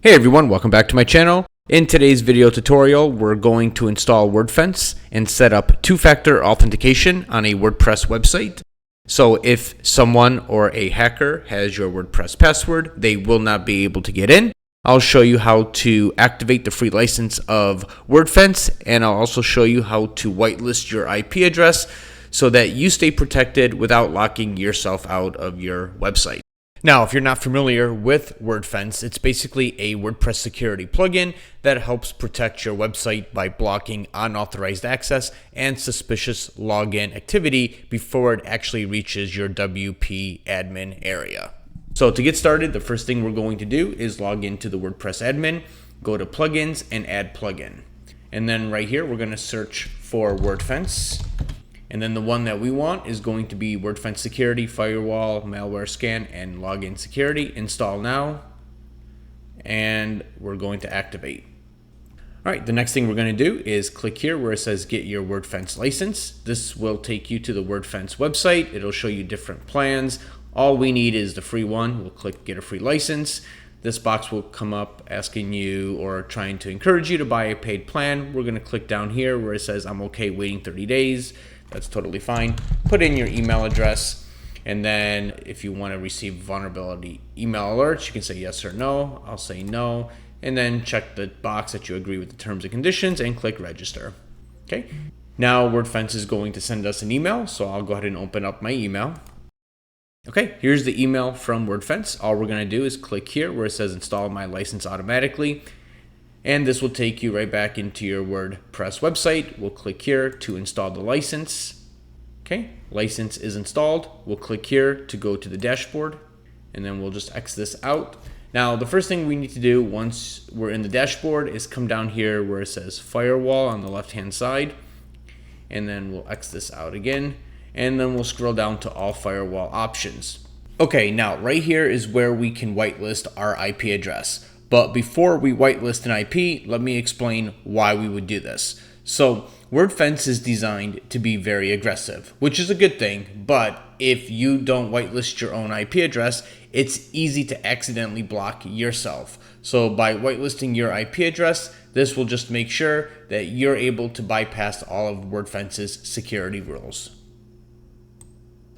Hey everyone, welcome back to my channel. In today's video tutorial, we're going to install Wordfence and set up two-factor authentication on a WordPress website. So if someone or a hacker has your WordPress password, they will not be able to get in. I'll show you how to activate the free license of Wordfence, and I'll also show you how to whitelist your IP address so that you stay protected without locking yourself out of your website. Now, if you're not familiar with Wordfence, it's basically a WordPress security plugin that helps protect your website by blocking unauthorized access and suspicious login activity before it actually reaches your WP admin area. So to get started, the first thing we're going to do is log into the WordPress admin, go to plugins and add plugin. And then right here, we're going to search for Wordfence. And then the one that we want is going to be Wordfence Security, Firewall, Malware Scan, and Login Security. Install now. And we're going to activate. All right, the next thing we're going to do is click here where it says Get Your Wordfence License. This will take you to the Wordfence website. It'll show you different plans. All we need is the free one. We'll click Get a Free License. This box will come up asking you or trying to encourage you to buy a paid plan. We're going to click down here where it says I'm okay waiting 30 days. That's totally fine. Put in your email address, and then if you want to receive vulnerability email alerts, you can say yes or no. I'll say no, and then check the box that you agree with the terms and conditions and click register. Okay. Now Wordfence is going to send us an email, so I'll go ahead and open up my email. Okay, here's the email from Wordfence. All we're going to do is click here where it says install my license automatically. And this will take you right back into your WordPress website. We'll click here to install the license. Okay, license is installed. We'll click here to go to the dashboard, and then we'll just X this out. Now, the first thing we need to do once we're in the dashboard is come down here where it says Firewall on the left-hand side, and then we'll X this out again, and then we'll scroll down to all firewall options. Okay, now right here is where we can whitelist our IP address. But before we whitelist an IP, let me explain why we would do this. So Wordfence is designed to be very aggressive, which is a good thing. But if you don't whitelist your own IP address, it's easy to accidentally block yourself. So by whitelisting your IP address, this will just make sure that you're able to bypass all of Wordfence's security rules.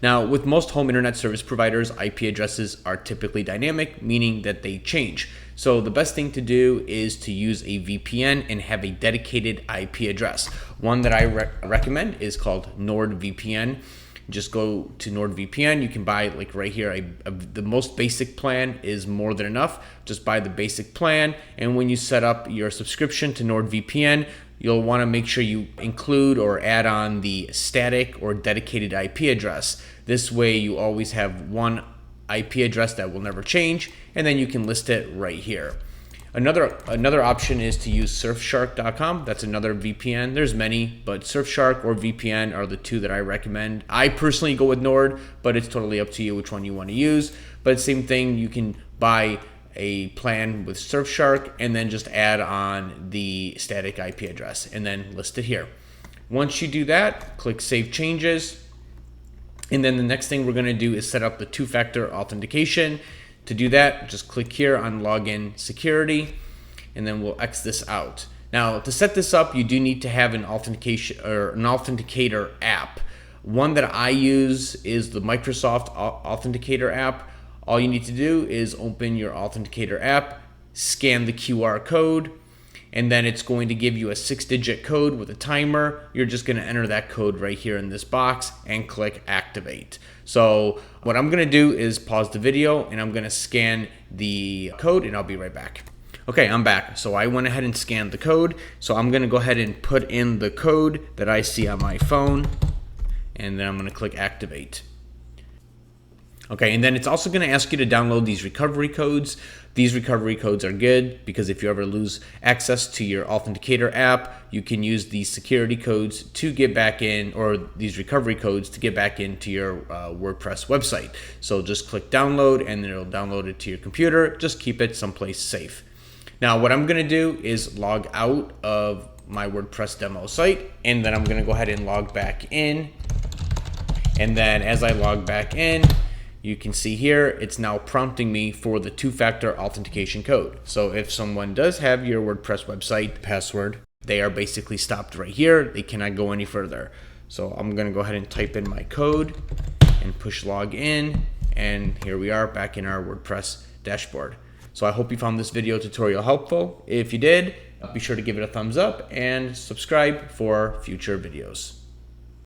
Now, with most home internet service providers, IP addresses are typically dynamic, meaning that they change. So the best thing to do is to use a VPN and have a dedicated IP address. One that I recommend is called NordVPN. Just go to NordVPN. You can buy, like right here, the most basic plan is more than enough. Just buy the basic plan. And when you set up your subscription to NordVPN, you'll want to make sure you include or add on the static or dedicated IP address. This way you always have one IP address that will never change, and then you can list it right here. Another option is to use surfshark.com. That's another VPN. There's many, but Surfshark or VPN are the two that I recommend. I personally go with Nord, but it's totally up to you which one you want to use. But same thing, you can buy a plan with Surfshark and then just add on the static IP address and then list it here. Once you do that, click Save Changes. And then the next thing we're going to do is set up the two-factor authentication. To do that, just click here on Login Security, and then we'll X this out. Now, to set this up, you do need to have an authentication or an authenticator app. One that I use is the Microsoft Authenticator app. All you need to do is open your Authenticator app, scan the QR code, and then it's going to give you a 6-digit code with a timer. You're just going to enter that code right here in this box and click Activate. So what I'm going to do is pause the video and I'm going to scan the code and I'll be right back. Okay, I'm back. So I went ahead and scanned the code. So I'm going to go ahead and put in the code that I see on my phone, and then I'm going to click Activate. Okay, and then it's also going to ask you to download these recovery codes. These recovery codes are good because if you ever lose access to your Authenticator app, you can use these security codes to get back in, or these recovery codes to get back into your WordPress website. So just click download and then it'll download it to your computer. Just keep it someplace safe. Now what I'm going to do is log out of my WordPress demo site, and then I'm going to go ahead and log back in. And then as I log back in, you can see here, it's now prompting me for the two-factor authentication code. So if someone does have your WordPress website password, they are basically stopped right here. They cannot go any further. So I'm gonna go ahead and type in my code and push log in. And here we are back in our WordPress dashboard. So I hope you found this video tutorial helpful. If you did, be sure to give it a thumbs up and subscribe for future videos.